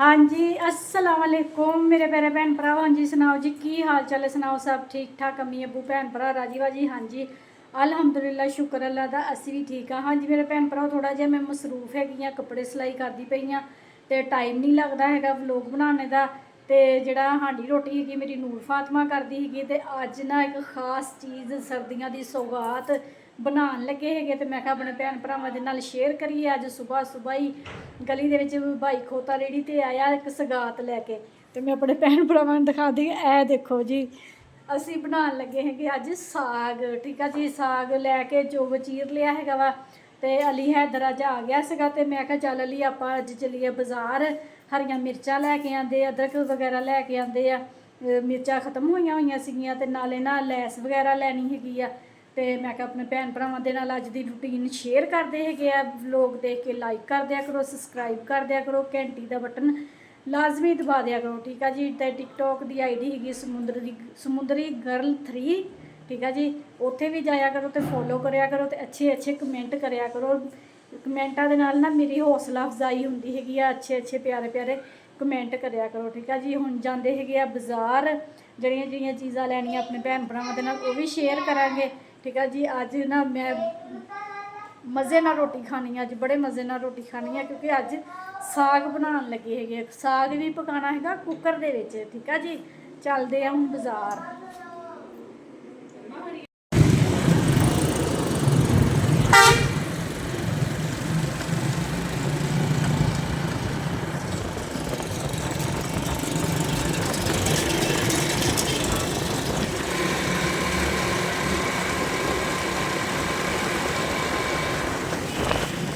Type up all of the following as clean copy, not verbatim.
हाँ जी, अस्सलाम वालेकुम मेरे प्यारे भैन भरा। हाँ जी सुनाओ जी, की हाल चाल है? सुनाओ सब ठीक ठाक? अम्मी अबू भैन भरा राजी बाजी? हाँ जी अलहमदुलिल्लाह, शुक्र अल्लाह दा, असी भी ठीक हाँ। हाँ जी मेरे भैन भरा, थोड़ा जिहा मैं मसरूफ हैगी हाँ, कपड़े सिलाई करती पई हाँ तो टाइम नहीं लगता है व्लॉग बनाने का। तो जिहड़ा हांडी रोटी हैगी मेरी नूर फातिमा करदी हैगी। ते अज ना एक खास चीज़ सर्दियों की सौगात बनाने लगे है, तो मैं अपने भैन भरावां दे नाल शेयर करिए। अज सुबह सुबह ही गली दे विच भाई खोता रेड़ी ते आया एक सगात लैके, तो मैं अपने भैन भरावां नूं दिखा दी। ए देखो जी, असी बनाने लगे हैं कि अज साग, ठीक है जी। साग लैके चुग चीर लिया है वा, तो अली हैदर अज आ गया सगा। तो मैं कहा चल अली आप अज चलीए बाजार, हरियां मिर्चां लैके आंदे, अदरक वगैरह लैके आंदे आ। मिर्चां खत्म होईयां सीगियां ते नाले ना लैस वगैरह लैनी हैगी आ। तो मैं अपने भैन भरावां दे नाल अज दी रूटीन शेयर करते है। लोग देख के लाइक कर दिया करो, सबसक्राइब कर दिया करो, घंटी का बटन लाजमी दबा दिया करो, ठीक है जी। तो टिकटॉक की आईडी हैगी समुंदरी गर्ल 3, ठीक है जी। उत्थे भी जाया करो तो फॉलो कराया करो, तो अच्छे अच्छे कमेंट कराया करो। कमेंटा दे नाल ना मेरी हौसला अफजाई होंदी हैगी, अच्छे अच्छे प्यारे प्यारे कमेंट कराया करो, ठीक है जी। हुण जांदे हैगे बाजार, जड़ियां जड़ियां चीज़ां लैनियां अपने भैन भरावां दे नाल वो भी शेयर करांगे, ठीक है जी। अज ना मैं मज़े नाल रोटी खानी है, अज बड़े मज़े नाल रोटी खानी है, क्योंकि अज साग बनाने लगे है। साग भी पकाना है कुकर दे विच, ठीक है जी। चलते हैं हुण बाजार।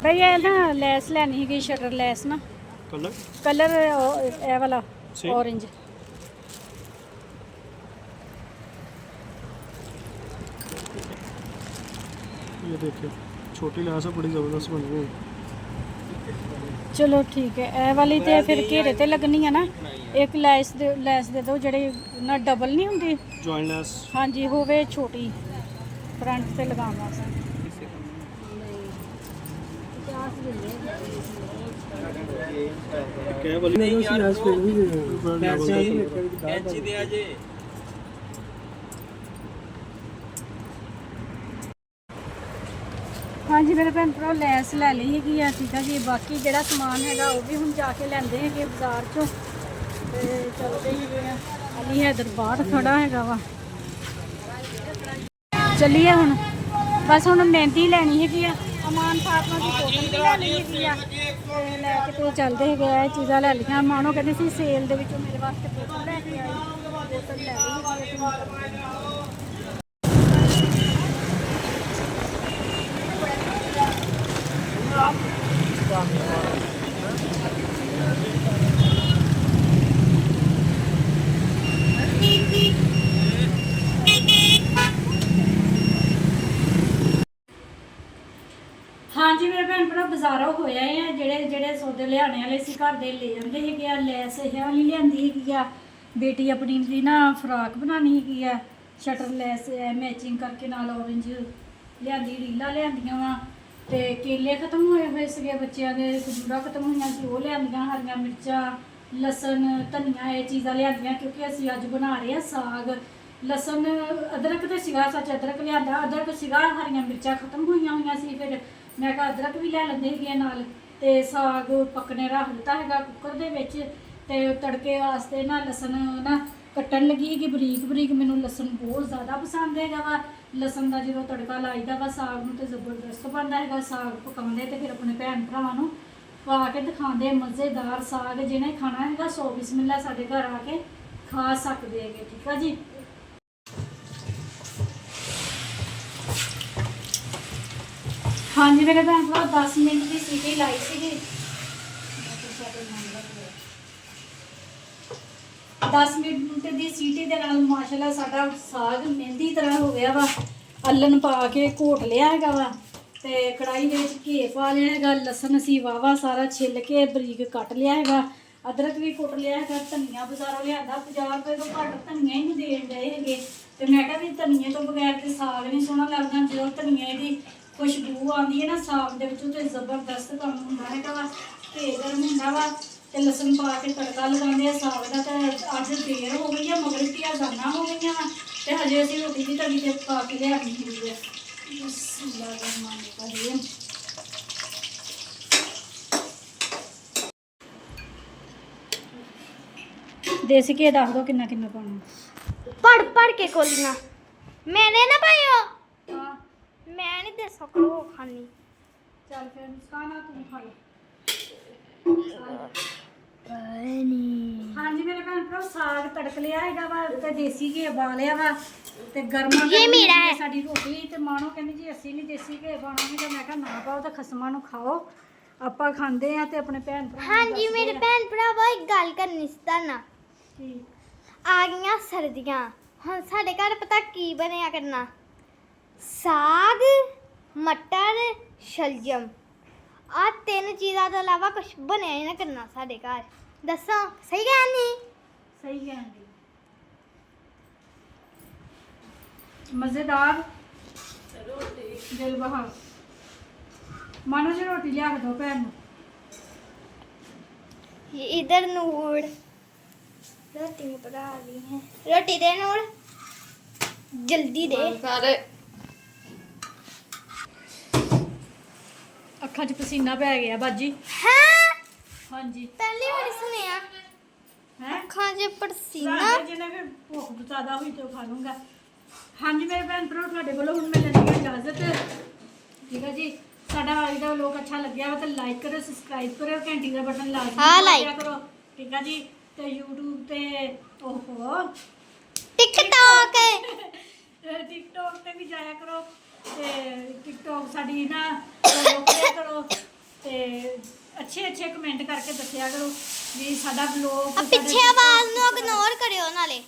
भाई ये ना लैस लैनी है, शटर लैस ना, कलर ए वाला ऑरेंज। ये देखिए छोटी लैस है, बड़ी ज़बरदस्त बनी हुई। चलो ठीक है, ए वाली तो फिर घेरे ते लगनी है ना। एक लैस दे दो जड़े ना डबल नहीं होंगी, जॉइंट लैस। हाँ जी, होवे छोटी फ्रंट से लगाने वास्ते। क्या बोली नहीं, उसी लैस पे भी कैंची दे आजे। हाँ जी मेरे भैन भरा, लैस लै ली हैगी आ, ठीक है जी। बाकी जोड़ा समान है वो भी हम जाके लेंदे है बाजार चो, चलते हैं। अली हैदर बाहर खड़ा है वा, चलिए हुण बस हुण मेहंदी लैनी हैगी आ। अमान फातिमा की बोतल भी लैनी हैगी आ, लैके तो चलते है। चीज़ां लै लियां, मानो कहते सी सेल दे विचों मेरे वास्ते बोतल लैके आई, बोतल लै ली। हाँ जी मेरे भैन भरा, बाजारों होया है जेड़े जेड़े सौदे लियाने वाले सी घर दे ले आंदे हैगे आ। लैस वाली लियांदी हैगी आ, बेटी अपनी दी ना फ्राक बनानी हैगी आ, शटर लैस मैचिंग करके नाल ऑरेंज लियांदी, रीलां लियांदियां वा। ते केले खत्म होए हुए सीगे बच्चों के, खजूरां खत्म होईयां सी ओह लियांदियां, हरियां मिर्चां लसन धनिया ये चीज़ां लियांदियां, क्योंकि असीं अज बना रहे हैं साग। लसन अदरक तो सीगा, सच अदरक लियांदा, अदरक सीगा, हरियां मिर्चां खत्म होईयां होईयां सी, फिर मैं कहा अदरक भी लै लेंदे हैगे नाल। ते साग पकने रख दिता है कुकर दे विच। ते तड़के वास्ते ना लसन ना कट्टन लगी कि बरीक बरीक, मैनूं लसन बहुत ज़्यादा पसंद है वा। लसन का जो तड़का लाईदा वा साग नूं ते जबरदस्त बनता है। साग पकाते तो फिर अपने भैन भरावां नूं पा के दिखाते, मज़ेदार साग जिन्हें खाना है 100 बिस्मिल्ला साडे घर आके खा सकते हैं, ठीक है जी। हाँ जी मेरे भैन भरा, 10 मिनट की सीटी लाई सी, 10 मिनट की सीटी के नाल माशाल्लाह साडा साग मेहंदी तरह हो गया वा। अल्लन पा के घोट लिया है वा, तो कढ़ाई के घे पा लिया है, लसन असी वावा सारा छिल के बरीक कट लिया है, अदरक भी कुट लिया है, धनिया बाजारों लिया 50 रुपये तो घट धनिया ही नहीं देन गए है। तो मैं कहा भी धनिए तो बगैर तो साग नहीं सोहना लगता, जो धनिए की खुशबू आती है ना साग के तो जबरदस्त काम होंगे है वा, घे गर्म होंगे वा। ਤੇ ਲਸਣ ਪਾ ਕੇ ਤੜਕਾ ਲਗਾਉਂਦੇ ਆ ਸਾਗ ਦਾ। ਤੇ ਅੱਜ ਦੇਰ ਹੋ ਗਈ ਆ, ਮਗਰ ਧੀਆਂ ਜ਼ਾਨਾਂ ਹੋ ਗਈਆਂ ਵਾ ਤੇ ਹਜੇ ਅਸੀਂ ਰੋਟੀ ਦੀ ਤਵੀ ਤੇ ਪਾ ਕੇ ਲਿਆਉਣੀ ਹੁੰਦੀ ਹੈ। ਬਿਸਮਿਲ੍ਲਾਹਿਰਰਹਿਮਾਨਿਰਰਹੀਮ। ਦੇਸੀ ਘੀ ਦੱਸ ਦਿਓ ਕਿੰਨਾ ਕਿੰਨਾ ਪਾਉਣਾ। पढ़ के खोलना मैंने ना पायो ਹਾਂ मैं नहीं दे सकूँ खानी ਚੱਲ ਫਿਰ ਮੁਸਕਾਨ ਆ ਤੂੰ ਖਾ ਲੈ। ਹਾਂਜੀ ਮੇਰੇ ਭੈਣ ਭਰਾ, ਸਾਗ ਤੜਕ ਲਿਆ ਹੈਗਾ ਵਾ ਤੇ ਦੇਸੀ ਘੀ ਉਬਾਲਿਆ ਵਾ ਤੇ ਗਰਮਾ ਇਹ ਮੇਰਾ ਹੈ। ਸਾਡੀ ਰੋਟੀ। ਤੇ ਮਾਣੋ ਕਹਿੰਦੀ ਜੀ ਅਸੀਂ ਨਹੀਂ ਦੇਸੀ ਘੀ ਪਾਉਣਾ। ਤੇ ਮੈਂ ਕਿਹਾ ਨਾ ਪਾਓ ਤਾਂ ਖਸਮਾਂ ਨੂੰ ਖਾਓ, ਆਪਾਂ ਖਾਂਦੇ ਆ ਤੇ ਆਪਣੇ ਭੈਣ ਭਰਾ हाँ जी मेरे भैन भरावो एक गल करनी सी तुहाडे नाल। आ गईयां सर्दियां हुण साडे घर पता की बनिया करना साग मटर शलजम आ तीन चीज़ां तो इलावा कुछ बनिया ही ना करना साडे घर। दसो सही गल नहीं? ਸਹੀ ਕਹਿੰਦੀ। ਮਜ਼ੇਦਾਰ ਰੋਟੀ ਦਿਲ ਬਹਾਰ। ਮਾਨੋ ਜੀ ਰੋਟੀ ਲਿਆ ਕੇ ਦਿਓ ਭੈਣ ਨੂੰ। ये इधर नूर रोटी में बना रही है। रोटी दे नूर जल्दी दे। ਅੱਖਾਂ 'ਚ ਪਸੀਨਾ ਪੈ ਗਿਆ ਬਾਜੀ। हाँ ਹਾਂਜੀ पहली बार सुनिया ਹੈ अखां च पसीना। ਜਿਹਨੇ ਫਿਰ ਭੁੱਖ ਜ਼ਿਆਦਾ ਹੋਈ ਤੇ ਉਹ ਖਾ ਲੂੰਗਾ। ਹਾਂਜੀ ਮੇਰੇ ਭੈਣ ਭਰਾ, ਤੁਹਾਡੇ ਕੋਲੋਂ ਹੁਣ ਮੈਂ ਲੈਣੀ ਹੈ ਇਜਾਜ਼ਤ। ਠੀਕ ਹੈ ਜੀ, ਸਾਡਾ ਅੱਜ ਦਾ ਲੋਕ ਅੱਛਾ ਲੱਗਿਆ ਵਾ ਤਾਂ ਲਾਈਕ ਕਰੋ, ਸਬਸਕ੍ਰਾਈਬ ਕਰੋ, ਘੰਟੀ ਦਾ ਬਟਨ ਲਾਜ਼ਮੀ ਹਾਂ, ਦਬਾਇਆ like ਕਰੋ। ਠੀਕ ਹੈ ਜੀ, ਤੇ YouTube ਤੇ ਓਹੋ टिकटॉक ਟਿਕਟੋਕ ਤੇ ਵੀ ਜਾਇਆ ਕਰੋ ਤੇ ਟਿਕਟੋਕ ਸਾਡੀ ਨਾ ਫੋਲੋ ਕਰਿਆ ਕਰੋ ਤੇ ਅੱਛੇ ਅੱਛੇ ਕਮੈਂਟ ਕਰਕੇ ਦੱਸਿਆ ਕਰੋ ਵੀ ਸਾਡਾ ਵਲੋਗ। अब पीछे आवाज नु इग्नोर करियो नाले।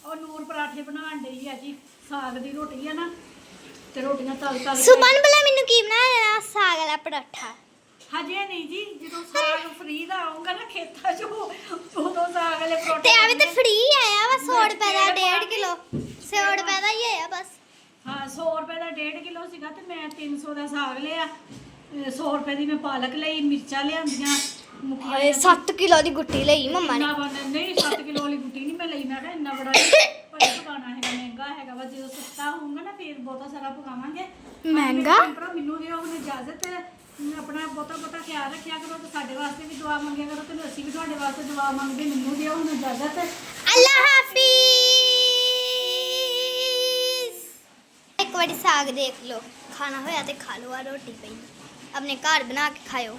ਉਹ ਨੂਰ ਪਰਾਠੇ ਬਣਾਉਣ ਡਈ ਆ ਜੀ, ਸਾਗ ਦੀ ਰੋਟੀ ਆ ਨਾ ਤੇ ਰੋਟੀਆਂ ਤਲ ਤਲ ਕੇ। सुबह भला मेनू की बना देना साग वाला पराठा। ਹਜੇ ਨਹੀਂ ਜੀ, ਜਦੋਂ ਸਾਗ ਫ੍ਰੀ ਦਾ ਆਊਗਾ ਨਾ ਖੇਤਾਂ 'ਚ ਉਦੋਂ ਸਾਗ ਵਾਲੇ ते ਪਰੌਂਠੇ अभी तो फ्री आया वा 100 रुपए का 1.5 किलो 100 रुपए का ही आया बस। ਹਾਂ 100 ਰੁਪਏ ਦਾ 1.5 ਕਿਲੋ ਸੀਗਾ ਤੇ ਮੈਂ 300 ਦਾ ਸਾਗ ਲਿਆ। 100 ਰੁਪਏ ਦੀ ਮੈਂ ਪਾਲਕ ਲਈ, ਮਿਰਚਾਂ ਲਿਆਂਦੀਆਂ ਮੁੱਕੀਆਂ। 7 किलो दी गुट्टी लई मम्मा ने। ਇੰਨਾ ਬਣ ਨਹੀਂ 7 ਕਿਲੋ ਵਾਲੀ ਗੁੱਟੀ ਨਹੀਂ ਮੈਂ ਲਈ। ਮੈਂ ਕਿਹਾ ਇੰਨਾ ਬੜਾ ਭਾਈ ਪਕਾਉਣਾ ਹੈਗਾ, ਮਹਿੰਗਾ ਹੈਗਾ ਵਾ। ਜਦੋਂ ਸਸਤਾ ਹੋਊਗਾ ਨਾ ਫਿਰ ਬਹੁਤਾ ਸਾਰਾ ਪਕਾਵਾਂਗੇ। ਮਹਿੰਗਾ? ਪਰ ਮੈਨੂੰ ਦਿਓ ਹੁਣ ਇਜਾਜ਼ਤ। ਆਪਣਾ ਬਹੁਤਾ ਖਿਆਲ ਰੱਖਿਆ ਕਰੋ ਤੇ ਸਾਡੇ ਵਾਸਤੇ ਵੀ ਦੁਆ ਮੰਗਿਆ ਕਰੋ ਤੇ ਅਸੀਂ ਵੀ ਤੁਹਾਡੇ ਵਾਸਤੇ ਦੁਆ ਮੰਗਦੇ। ਮੈਨੂੰ ਦਿਓ ਹੁਣ ਇਜਾਜ਼ਤ। अल्लाह हाफिज। एक बारी साग देख लो, खाना होया ते खा लो। आ रोटी पई अपने घर बना के खाओ।